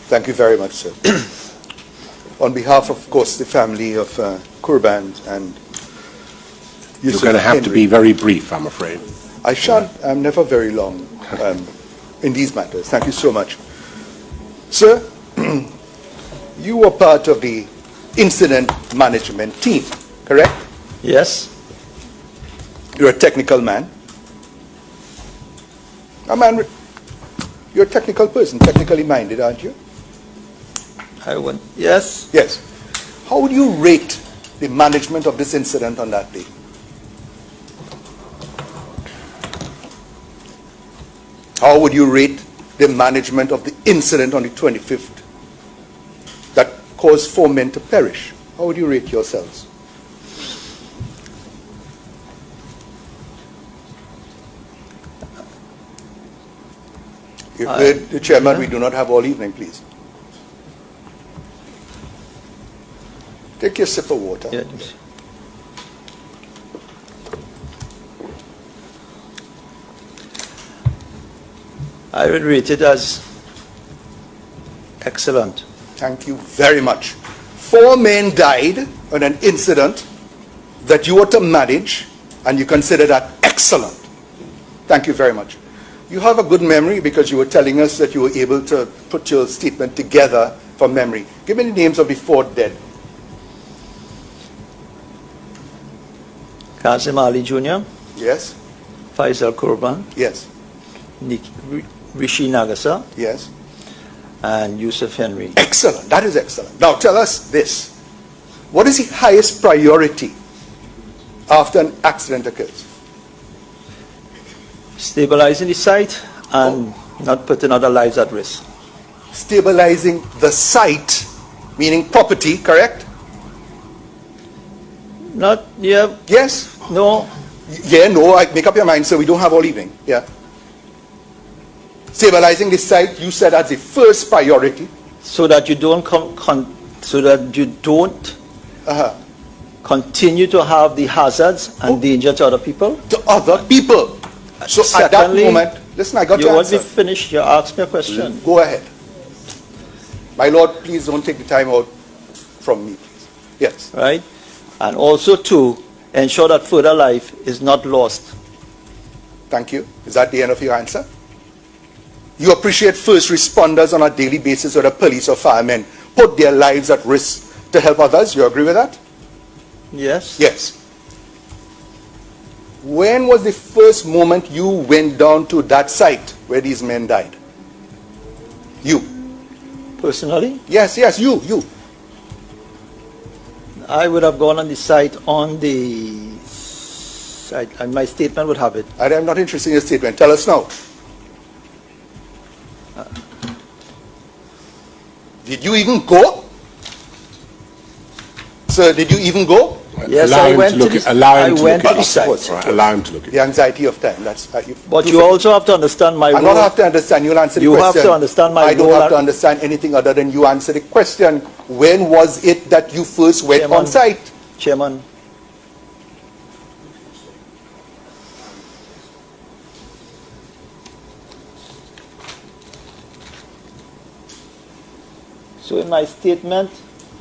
Thank you very much, sir. On behalf, of course, the family of Korban and You're going to have to be very brief, I'm afraid. I shan't. I'm never very long in these matters. Thank you so much. Sir, you were part of the incident management team, correct? Yes. You're a technical man. You're a technical person, technically minded, aren't you? Yes. Yes. How would you rate the management of this incident on that day? How would you rate the management of the incident on the 25th that caused 4 men to perish? How would you rate yourselves? You heard the chairman, we do not have all evening, please. Take your sip of water. Yeah. I would rate it as excellent. Thank you very much. 4 men died on an incident that you were to manage, and you consider that excellent. Thank you very much. You have a good memory because you were telling us that you were able to put your statement together from memory. Give me the names of the 4 dead. Kazim Ali Jr., Yes? Faisal Korban, Yes. Rishi Nagasa, Yes. and Yusuf Henry. Excellent. That is excellent. Now tell us this. What is the highest priority after an accident occurs? Stabilizing the site and not putting other lives at risk. Stabilizing the site, meaning property, correct? Not, yeah, Yes? no, Yeah, no, make up your mind, sir. We don't have all evening. Yeah. Stabilizing the site, you said as the first priority. so that you don't continue to have the hazards and danger to other people. To other people. So at that Secondly, moment, listen, I got You your want me answer. finished? You asked me a question. Go ahead. My lord, please don't take the time out from me, please. Yes. Right? And also to ensure that further life is not lost. Thank you. Is that the end of your answer? You appreciate first responders on a daily basis, or the police or firemen put their lives at risk to help others. You agree with that? Yes? Yes. When was the first moment you went down to that site where these men died? You. Personally, Yes, you. I would have gone on the site on the site, and my statement would have it. I am not interested in your statement. Tell us now. Did you even go? Sir, did you even go? Yes, Allow I him went to to look the, at- allow him I to went look to at the the site. Right, allow him to look at The anxiety of time. That's But you also have to understand my I role. don't have to understand. You'll answer the You question. have to understand my I don't role have to and- understand anything other than you answer the question. When was it that you first went Chairman. on site? Chairman, so in my statement,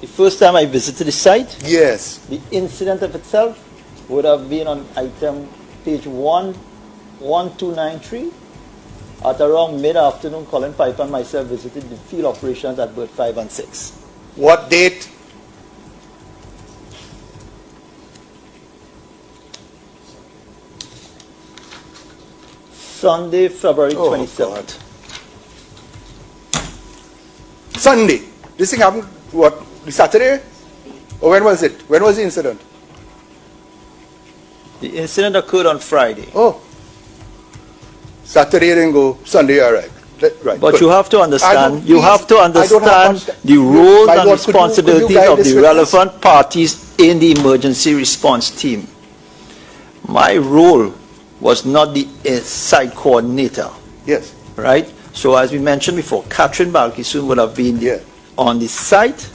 the first time I visited the site, Yes. the incident of itself would have been on item page 1293. At around mid-afternoon, Colin Piper and myself visited the field operations at Bird 5 and 6. What date? Sunday, February Oh, 27th. Sunday. This thing happened, what, Saturday? Or when was it? When was the incident? The incident occurred on Friday. Oh. Saturday didn't go, Sunday arrived. Right. But good. you have to I understand, don't- you have to I don't have understand much time. the roles My and lord, could you responsibilities guide of this the witness? relevant parties in the emergency response team. My role was not the site coordinator, Yes. right? So as we mentioned before, Catherine Balkisun would have been Yeah. on the site,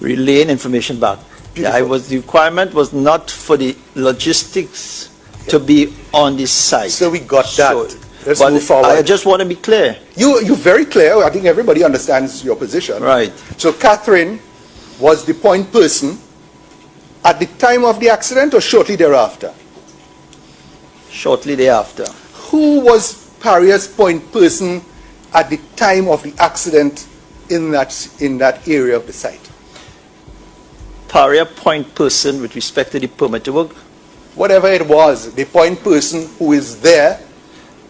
relaying information back. Beautiful. The requirement was not for the logistics to be on the site. So we got that. So, Let's But move forward. I just want to be clear. You're very clear. I think everybody understands your position. Right. So Catherine was the point person at the time of the accident or shortly thereafter? Shortly thereafter. Who was Paria's point person at the time of the accident in that area of the site? Paria point person with respect to the permit to work. Whatever it was, the point person who is there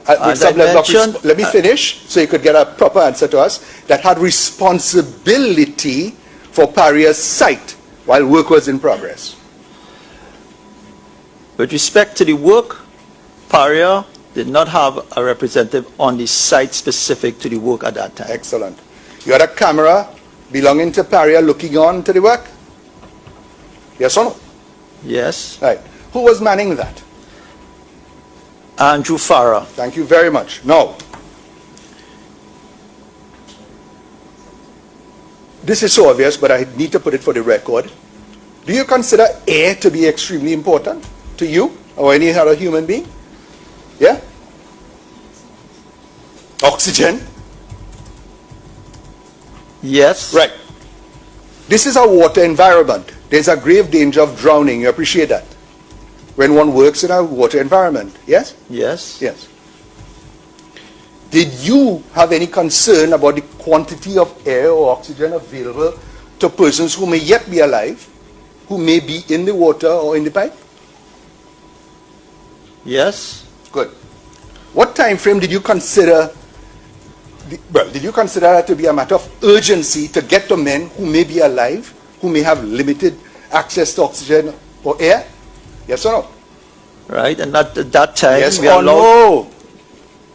with As some I level of mentioned, let me finish so you could get a proper answer to us, that had responsibility for Paria's site while work was in progress. With respect to the work, Paria did not have a representative on the site specific to the work at that time. Excellent. You had a camera belonging to Paria looking on to the work? Yes or no? Yes. Right. Who was manning that? Andrew Farah. Thank you very much. Now, this is so obvious, but I need to put it for the record. Do you consider air to be extremely important to you or any other human being? Yeah? Oxygen? Yes. Right. This is a water environment. There's a grave danger of drowning. You appreciate that? When one works in a water environment. Yes? Yes. Yes. Did you have any concern about the quantity of air or oxygen available to persons who may yet be alive, who may be in the water or in the pipe? Yes. Good. What time frame did you consider, did you consider that to be a matter of urgency to get to men who may be alive, who may have limited access to oxygen or air? Yes or no? Right. And at that time, Yes we or allowed, no?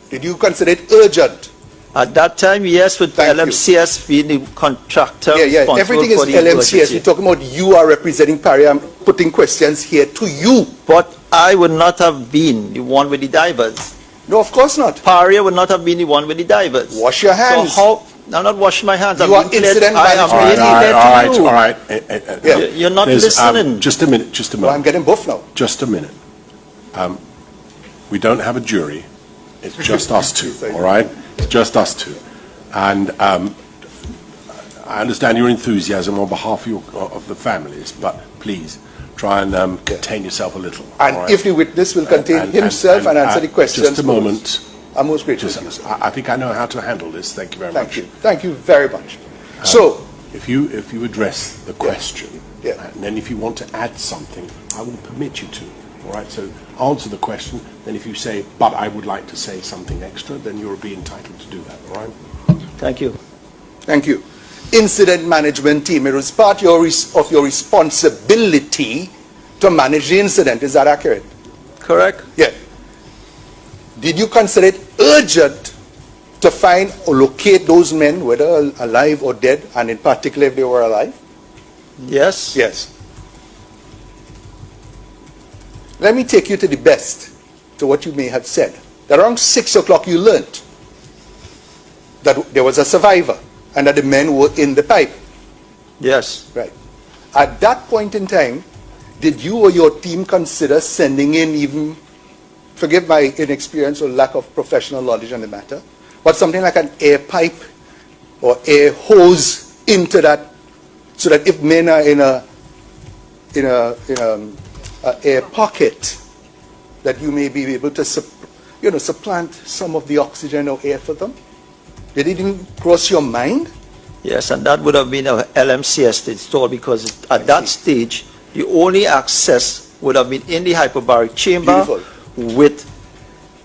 Did you consider it urgent? at that time, yes, with Thank you. LMCS being the contractor Yeah, responsible everything is for the LMCS. emergency. We're talking about you are representing Paria. I'm putting questions here to you. But I would not have been the one with the divers. No, of course not. Paria would not have been the one with the divers. Wash your hands. So how? I'm not washing my hands. You I'm are being clear- incident I am management. being clear to you. all right. Yeah. You're not There's, listening. just a minute, Well, I'm getting both now. just a minute. We don't have a jury. It's just us two, all right? It's just us two. And I understand your enthusiasm on behalf of the families, but please try and contain yourself a little. And all right? if the witness will contain himself and answer the questions. Just a moment. I'm most grateful Just, to you, sir. I think I know how to handle this. Thank you very Thank much. you. Thank you very much. So, If you address the question, Yeah. and then if you want to add something, I will permit you to. All right. So answer the question. Then if you say, "But I would like to say something extra," then you'll be entitled to do that. All right. Thank you. thank you. Incident management team. It was part of your responsibility to manage the incident. Is that accurate? Correct? Yeah. Did you consider it urgent to find or locate those men, whether alive or dead, and in particular if they were alive? Yes. Yes. Let me take you to the best, to what you may have said. That around 6 o'clock you learned that there was a survivor and that the men were in the pipe. Yes. Right. At that point in time, did you or your team consider sending in even, forgive my inexperience or lack of professional knowledge on the matter, but something like an air pipe or air hose into that, so that if men are in a air pocket, that you may be able to supplant some of the oxygen or air for them? Did it even cross your mind? Yes, and that would have been a LMCS installed because at that stage, the only access would have been in the hyperbaric chamber Beautiful. with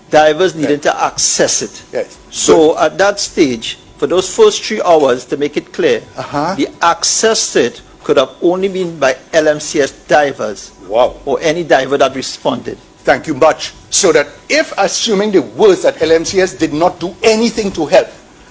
divers needing to access it. Yes. So at that stage, for those first 3 hours, to make it clear, the access to it could have only been by LMCS divers. Wow. Or any diver that responded. Thank you much. So that if, assuming the worst, that LMCS did not do anything to help,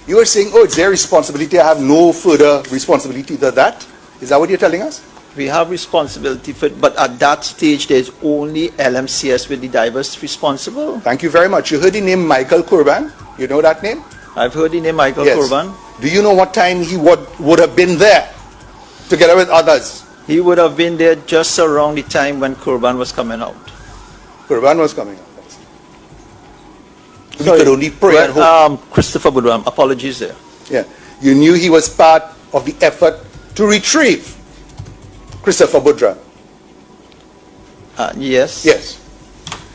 you are saying, oh, it's their responsibility, I have no further responsibility than that? Is that what you're telling us? We have responsibility for it, but at that stage, there's only LMCS with the divers responsible. Thank you very much. You heard the name Michael Korban. You know that name? I've heard the name Michael Yes. Korban. Do you know what time he would have been there together with others? He would have been there just around the time when Korban was coming out. Korban was coming up. We could only pray and hope. Christopher Budram, apologies there. Yeah. You knew he was part of the effort to retrieve Christopher Budram. Yes. Yes.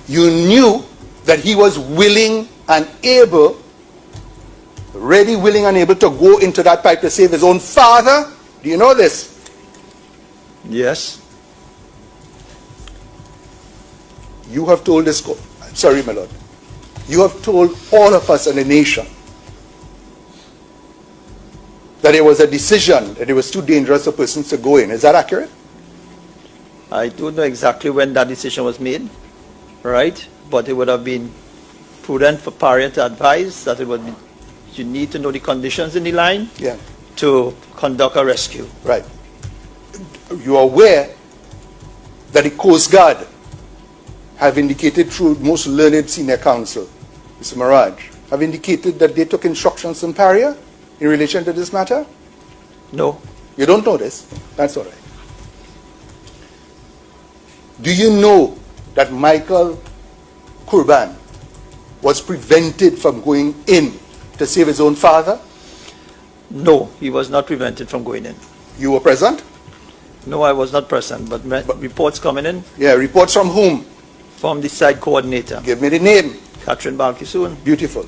You knew that he was willing and able, ready, willing, and able to go into that pipe to save his own father. Do you know this? Yes. You have told this, sorry, my lord. You have told all of us in the nation that it was a decision that it was too dangerous for persons to go in. Is that accurate? I don't know exactly when that decision was made, right? But it would have been prudent for Paria to advise that it would be, you need to know the conditions in the line to conduct a rescue. Right. You are aware that the Coast Guard have indicated through most learned senior counsel, Mr. Maraj, have indicated that they took instructions from Paria in relation to this matter? No. You don't know this? That's all right. Do you know that Michael Korban was prevented from going in to save his own father? No, he was not prevented from going in. You were present? No, I was not present, but reports coming in. Yeah, reports from whom? From the site coordinator. Give me the name. Catherine Balkisoon. Beautiful.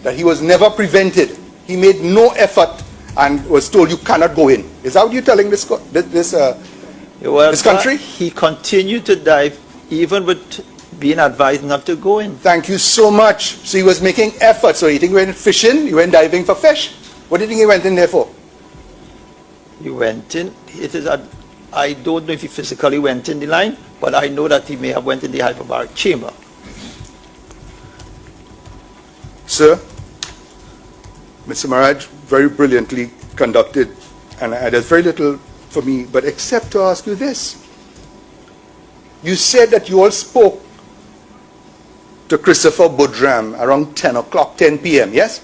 That he was never prevented. He made no effort and was told you cannot go in. Is that what you're telling this country? He continued to dive even with being advised not to go in. Thank you so much. So he was making efforts. So you think he went fishing? He went diving for fish? What do you think he went in there for? He went in. I don't know if he physically went in the line, but I know that he may have went in the hyperbaric chamber. Sir, Mr. Maraj very brilliantly conducted, and there's very little for me, but except to ask you this. You said that you all spoke to Christopher Budram around 10 p.m., yes?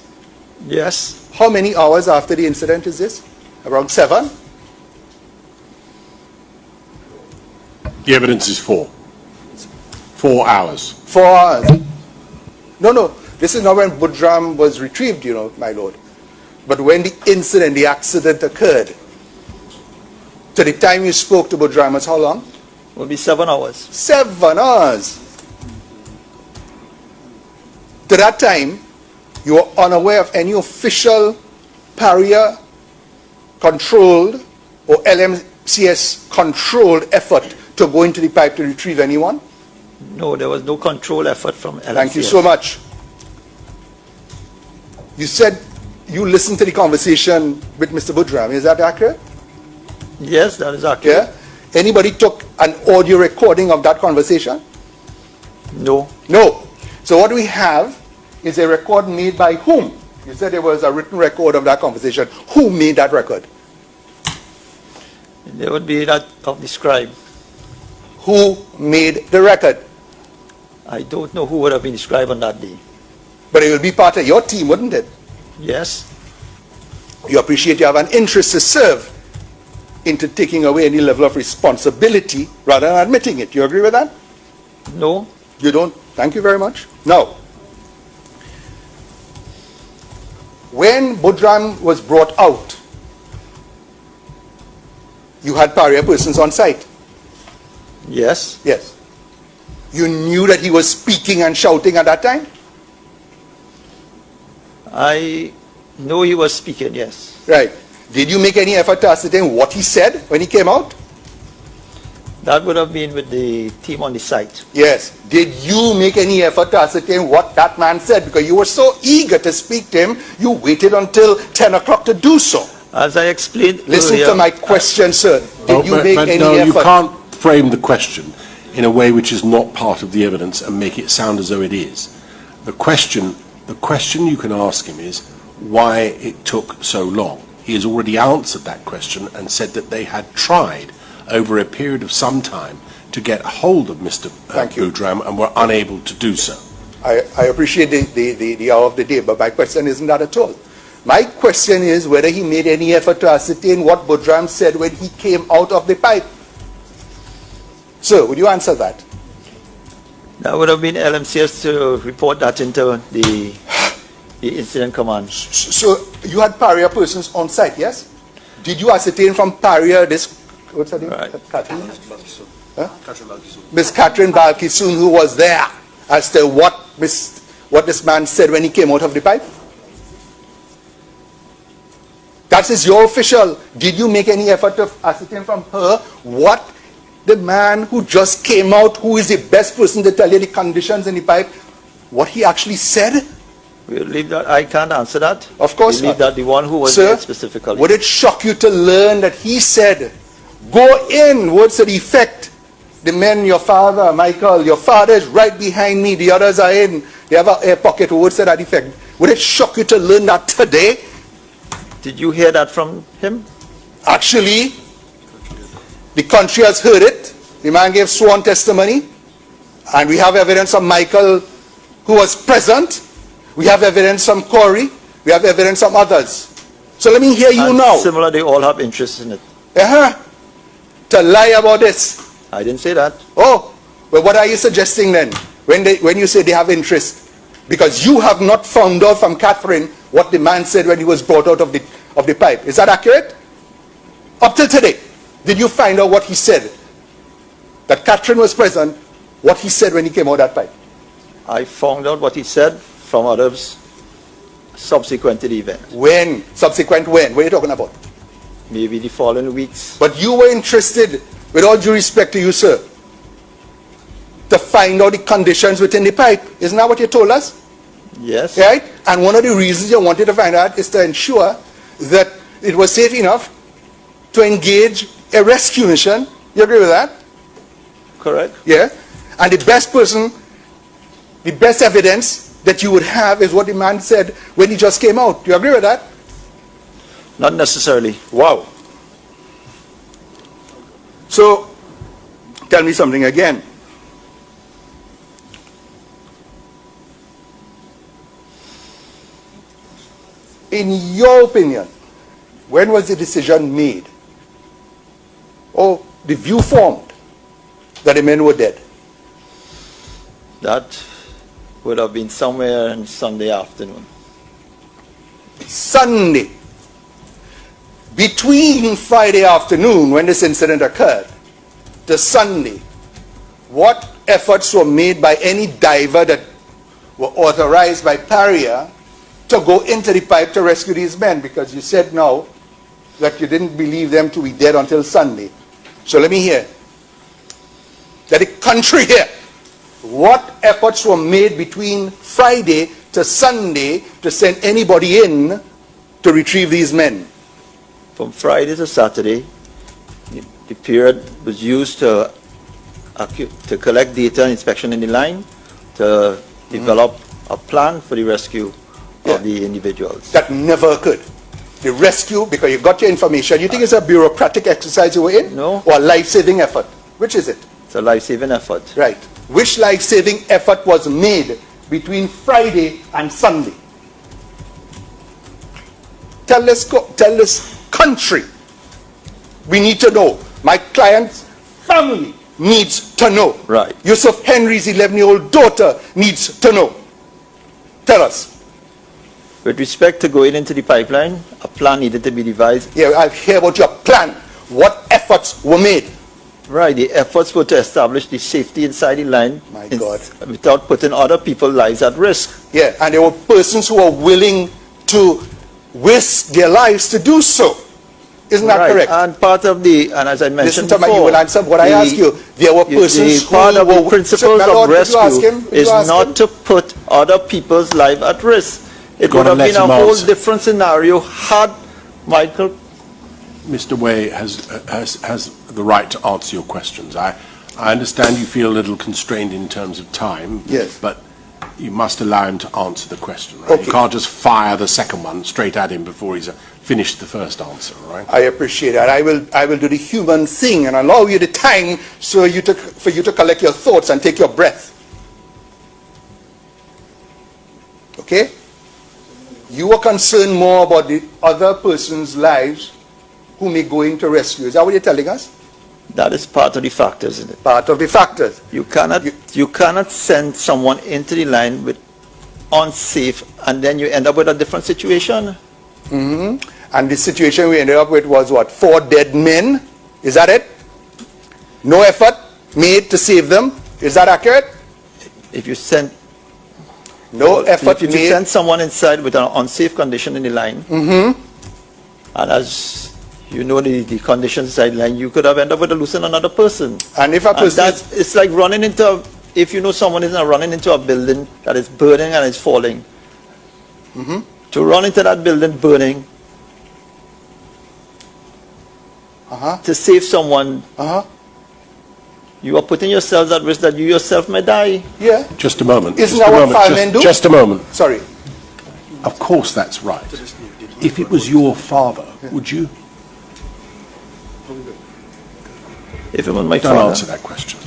Yes. How many hours after the incident is this? Around 7? The evidence is 4. 4 hours. 4 hours. No. This is not when Budram was retrieved, you know, my lord. But when the incident, the accident occurred. To the time you spoke to Budram was how long? It will be 7 hours. 7 hours. To that time, you were unaware of any official Paria controlled or LMCS controlled effort to go into the pipe to retrieve anyone? No, there was no control effort from LMCS. Thank you so much. You said you listened to the conversation with Mr. Budram. Is that accurate? Yes, that is accurate. Yeah? Anybody took an audio recording of that conversation? No. No. So what we have is a record made by whom? You said there was a written record of that conversation. Who made that record? There would be that of the scribe. Who made the record? I don't know who would have been the scribe on that day. But it will be part of your team, wouldn't it? Yes. You appreciate you have an interest to serve into taking away any level of responsibility rather than admitting it. You agree with that? No. You don't? Thank you very much. Now, when Budram was brought out, you had Paria persons on site. Yes. Yes. You knew that he was speaking and shouting at that time? I know he was speaking, yes. Right. Did you make any effort to ascertain what he said when he came out? That would have been with the team on the site. Yes. Did you make any effort to ascertain what that man said? Because you were so eager to speak to him, you waited until 10 o'clock to do so. As I explained Listen earlier, to my question, sir. Did you make any no, effort? you can't frame the question in a way which is not part of the evidence and make it sound as though it is. The question you can ask him is why it took so long. He has already answered that question and said that they had tried over a period of some time to get hold of Mr. Budram and were unable to do so. I appreciate the hour of the day, but my question isn't that at all. My question is whether he made any effort to ascertain what Budram said when he came out of the pipe. Sir, would you answer that? That would have been LMCS to report that into the incident command. So you had Paria persons on site, yes? Did you ascertain from Paria this, what's her name? Right. Catherine? Huh? Miss Catherine Balkisoon, who was there, as to what this man said when he came out of the pipe? That is your official. Did you make any effort to ascertain from her what the man who just came out, who is the best person to tell you the conditions in the pipe, what he actually said? We'll leave that. I can't answer that. Of course we'll leave not. that the one who was Sir, there specifically. would it shock you to learn that he said, go in, words to the effect, the men, your father, Michael, your father is right behind me, the others are in, they have an air pocket, words to that effect. Would it shock you to learn that today? Did you hear that from him? Actually, the country has heard it. The man gave sworn testimony, and we have evidence from Michael, who was present. We have evidence from Corey. We have evidence from others. So let me hear you And now. similar, they all have interest in it. To lie about this. I didn't say that. Oh, well, what are you suggesting then? When you say they have interest? Because you have not found out from Catherine what the man said when he was brought out of the pipe. Is that accurate? Up till today, did you find out what he said? That Catherine was present, what he said when he came out of that pipe? I found out what he said from others subsequent to the event. When? Subsequent when? What are you talking about? Maybe the following weeks. But you were interested, with all due respect to you, sir, to find out the conditions within the pipe. Isn't that what you told us? Yes. Right? And one of the reasons you wanted to find out is to ensure that it was safe enough to engage a rescue mission. You agree with that? Correct. Yeah? And the best person, the best evidence that you would have is what the man said when he just came out. Do you agree with that? Not necessarily. Wow. So, tell me something again. In your opinion, when was the decision made, or the view formed, that the men were dead? That would have been somewhere on Sunday afternoon. Sunday. Between Friday afternoon, when this incident occurred, to Sunday, what efforts were made by any diver that were authorized by Paria to go into the pipe to rescue these men? Because you said now that you didn't believe them to be dead until Sunday. So let me hear. That the country here, what efforts were made between Friday to Sunday to send anybody in to retrieve these men? From Friday to Saturday, the period was used to collect data and inspection in the line, to develop a plan for the rescue of the individuals. That never occurred. The rescue, because you got your information, you think it's a bureaucratic exercise you were in? No. Or a life-saving effort? Which is it? It's a life-saving effort. Right. Which life-saving effort was made between Friday and Sunday? Tell this country. We need to know. My client's family needs to know. Right. Yusuf Henry's 11-year-old daughter needs to know. Tell us. With respect to going into the pipeline, a plan needed to be devised. Yeah, I hear about your plan. What efforts were made? Right, the efforts were to establish the safety inside the line. My God. Without putting other people's lives at risk. Yeah, and there were persons who were willing to risk their lives to do so. Isn't that Right, correct? and part of the, and as I mentioned Listen to me, you will answer what I asked you. There were persons who part of the were... principles My Lord, of did you ask rescue him? Did is you ask not him? to put other people's lives at risk. It Gotta would have let been a him whole answer. different scenario had Michael. Mr. Way has the right to answer your questions. I understand you feel a little constrained in terms of time. Yes. But you must allow him to answer the question, right? Okay. You can't just fire the second one straight at him before he's finished the first answer, right? I appreciate that. I will do the human thing and allow you the time for you to collect your thoughts and take your breath. Okay? You are concerned more about the other person's lives who may go into rescue. Is that what you're telling us? That is part of the factors in it. Part of the factors. You cannot send someone into the line with unsafe, and then you end up with a different situation. And the situation we ended up with was what? 4 dead men? Is that it? No effort made to save them? Is that accurate? If you send No effort if you made. send someone inside with an unsafe condition in the line, and as you know the conditions inside the line, you could have ended up with losing another person. And if a And person that's, it's like running into, if you know someone is running into a building that is burning and is falling, to run into that building burning, to save someone, you are putting yourselves at risk that you yourself may die. yeah. Just a moment. Isn't just that a what moment, firemen do? Just a moment. Sorry. Of course that's right. If it was your father, would you? If it was my Don't father. answer that question.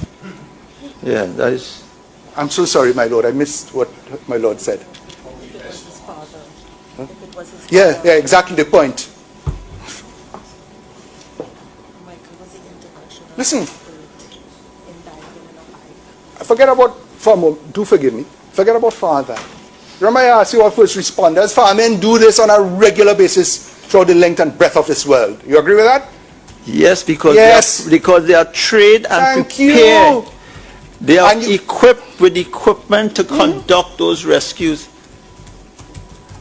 Yeah, that is. I'm so sorry, my lord. I missed what my lord said. Yeah, yeah, exactly the point. Listen, forget about, do forgive me, forget about father. Remember I asked you all first responders, firemen do this on a regular basis throughout the length and breadth of this world. You agree with that? Yes, because Yes. because they are trained and Thank prepared. you. They are And you- equipped with equipment to conduct those rescues.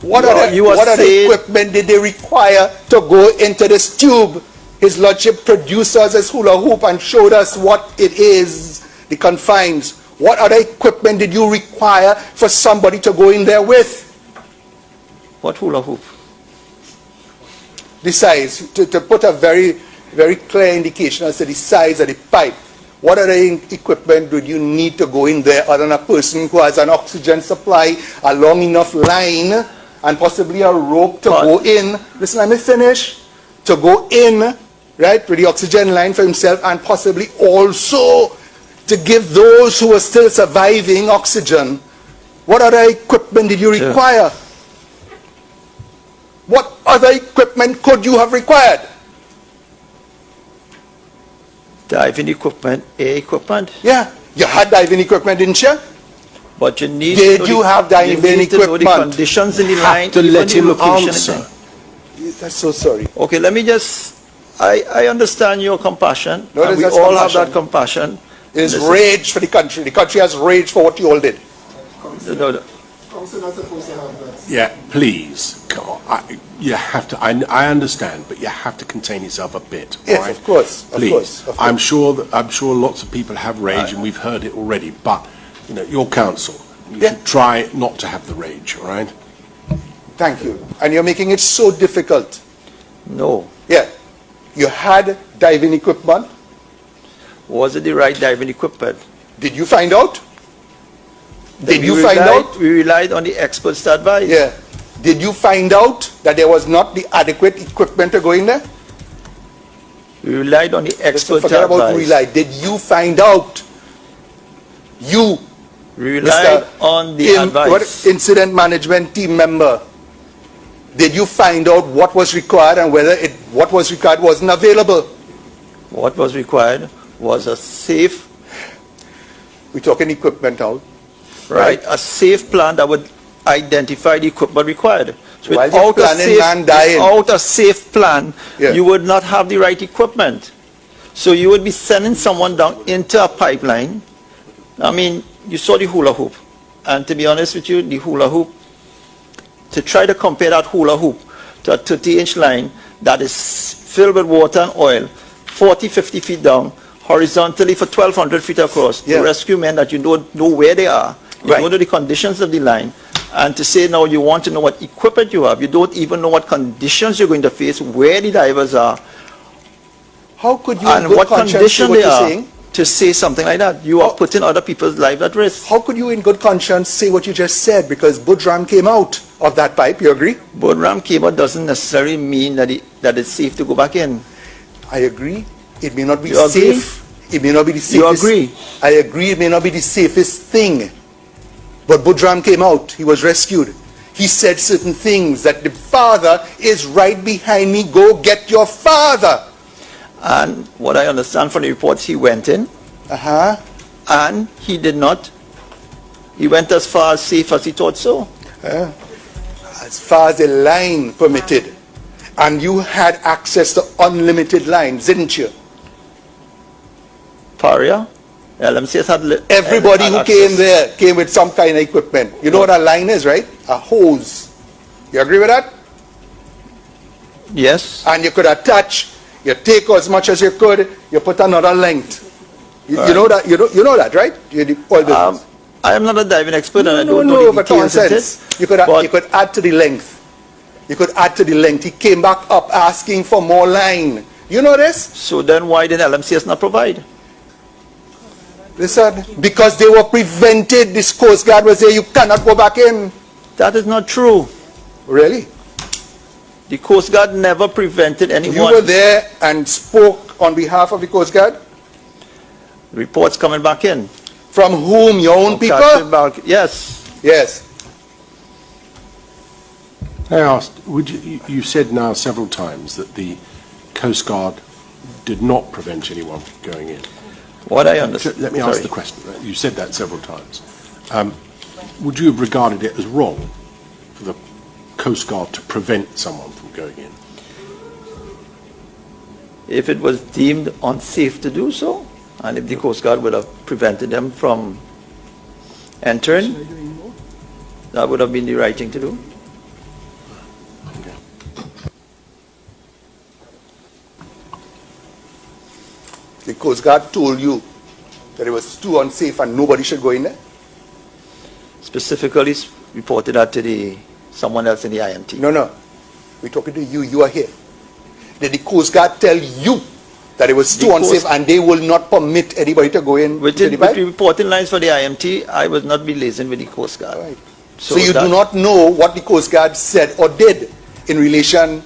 What You are other saying- equipment did they require to go into this tube? His lordship produced us as hula hoop and showed us what it is, the confines. What other equipment did you require for somebody to go in there with? What hula hoop? The size, to put a very, very clear indication as to the size of the pipe. What other equipment would you need to go in there other than a person who has an oxygen supply, a long enough line, and possibly a rope to go in? Listen, let me finish. To go in, right, with the oxygen line for himself, and possibly also to give those who are still surviving oxygen. What other equipment did you Sure. require? What other equipment could you have required? Diving equipment, air equipment. Yeah, you had diving equipment, didn't you? But you need Did to know you the- have diving you need to know the equipment? conditions in the Have line. to even let the him location answer. and thing. That's so sorry. Okay, let me just. I understand your compassion. No, and we that's all have compassion. that compassion. It is Listen, rage for the country. The country has rage for what you all did. no, Yeah, please. Come on. You have to. I understand, but you have to contain yourself a bit. Yes, all right? of course, of Please. course, of course. I'm sure lots of people have rage, and we've heard it already. But you know, your counsel. You Yeah. should try not to have the rage. All right. Thank you. And you're making it so difficult. no. Yeah. You had diving equipment. Was it the right diving equipment? Did you find out? Did We you find relied- out? We relied on the experts to advise. Yeah. Did you find out that there was not the adequate equipment to go in there? We relied on the experts to Forget about advise. rely. Did you find out? You, We relied Mr. on the advice. Incident management team member, did you find out what was required and whether what was required wasn't available? What was required was a safe, We're talking equipment now. right, a safe plan that would identify the equipment required. So While you're planning man dying. without a safe plan, Yeah. you would not have the right equipment. So you would be sending someone down into a pipeline. I mean, you saw the hula hoop. And to be honest with you, the hula hoop, to try to compare that hula hoop to a 30-inch line that is filled with water and oil, 40, 50 feet down, horizontally for 1,200 feet across, Yeah. to rescue men that you don't know where they are, you Right. don't know the conditions of the line, and to say now you want to know what equipment you have, you don't even know what conditions you're going to face, where the divers are, How could you in and good what conscience say condition what they you're are, saying? to say something like that. You are putting other people's lives at risk. How could you in good conscience say what you just said? Because Budram came out of that pipe, you agree? But ram cable doesn't necessarily mean that it's safe to go back in. I agree. It may not be You agree? safe. It may not be the You safest. agree? I agree it may not be the safest thing. But Budram came out. He was rescued. He said certain things that the father is right behind me. Go get your father. And what I understand from the reports, he went in Uh-huh. and he did not. He went as far as safe as he thought so. As far as the line permitted. And you had access to unlimited lines, didn't you? Paria, LMCS had Everybody who access. came there came with some kind of equipment. You know what a line is, right? A hose. You agree with that? Yes. And you could attach, you take as much as you could, you put another length. You Right. know that, you know that, right? You did all business. I am not a diving expert and I No, don't know the but common details of sense. it. You could add to the length. You could add to the length. He came back up asking for more line. You know this? So then why did LMCS not provide? Listen, because they were prevented. This Coast Guard was there. You cannot go back in. That is not true. Really? The Coast Guard never prevented anyone. You were there and spoke on behalf of the Coast Guard? Reports coming back in. From whom? Your own Captain people? Yes. Yes. I asked, you said now several times that the Coast Guard did not prevent anyone from going in. What I understand. Let me ask the question. You said that several times. Would you have regarded it as wrong for the Coast Guard to prevent someone from going in? If it was deemed unsafe to do so, and if the Coast Guard would have prevented them from entering, that would have been the right thing to do. Okay. The Coast Guard told you that it was too unsafe and nobody should go in there? Specifically reported that to someone else in the IMT. No. We're talking to you. You are here. Did the Coast Guard tell you that it was too The unsafe Coast- and they will not permit anybody to go in With to the the pipe? reporting lines for the IMT, I was not be liaising with the Coast Guard. Right. So you that- do not know what the Coast Guard said or did in relation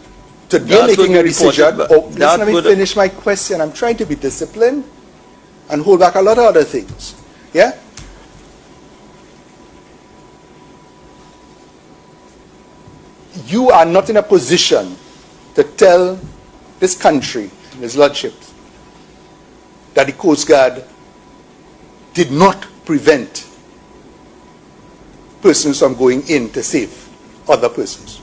to their That making would a be reported, decision. but Oh, that listen, let me would- finish my question. I'm trying to be disciplined and hold back a lot of other things. Yeah? You are not in a position to tell this country, his lordship, that the Coast Guard did not prevent persons from going in to save other persons.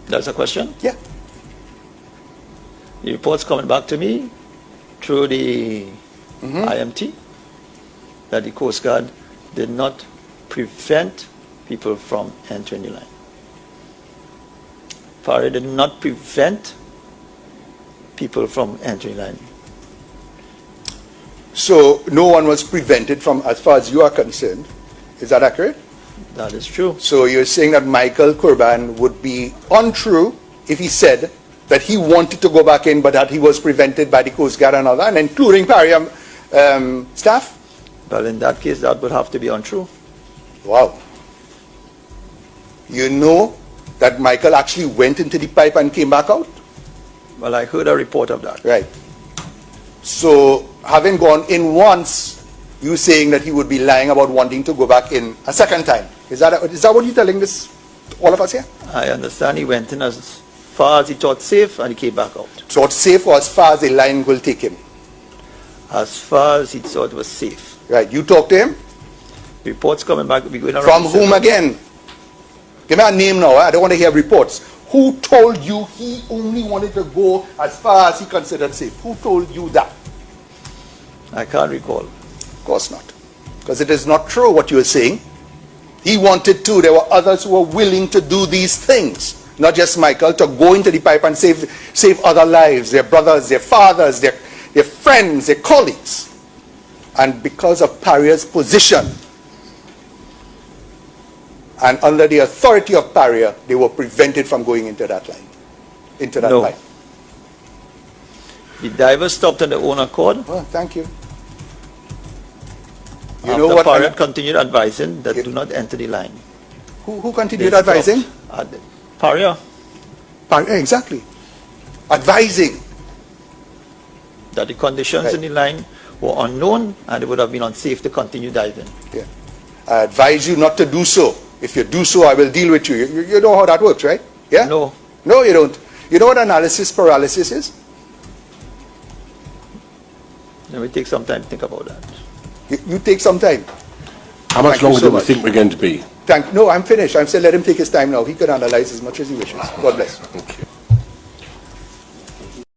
That's a question? Yeah. The reports coming back to me through the IMT that the Coast Guard did not prevent people from entering the line. Paria did not prevent people from entering the line. So no one was prevented from, as far as you are concerned. Is that accurate? That is true. So you're saying that Michael Korban would be untrue if he said that he wanted to go back in, but that he was prevented by the Coast Guard and other, and including Paria staff? Well, in that case, that would have to be untrue. Wow. You know that Michael actually went into the pipe and came back out? Well, I heard a report of that. Right. So having gone in once, you saying that he would be lying about wanting to go back in a second time. Is that what you're telling this, all of us here? I understand he went in as far as he thought safe and he came back out. So it's safe or as far as the line will take him? As far as he thought was safe. Right. You talk to him? Reports coming back. We're going around From the whom circle. again? Give me a name now. I don't want to hear reports. Who told you he only wanted to go as far as he considered safe? Who told you that? I can't recall. Of course not. Because it is not true what you are saying. He wanted to. There were others who were willing to do these things. Not just Michael, to go into the pipe and save other lives, their brothers, their fathers, their friends, their colleagues. And because of Paria's position, and under the authority of Paria, they were prevented from going into that line, into that No. pipe. The divers stopped on their own accord. Oh, thank you. You After know what? Paria continued advising that Yeah. do not enter the line. Who continued They advising? stopped. Paria, Exactly. Advising. that the conditions Right. in the line were unknown and it would have been unsafe to continue diving. Yeah. I advise you not to do so. If you do so, I will deal with you. You know how that works, right? Yeah? No. No, you don't. You know what analysis paralysis is? Let me take some time to think about that. You take some time. How much Thank you longer so do we much. think we're going to be? No, I'm finished. I'm saying let him take his time now. He can analyze as much as he wishes. God bless. Thank you.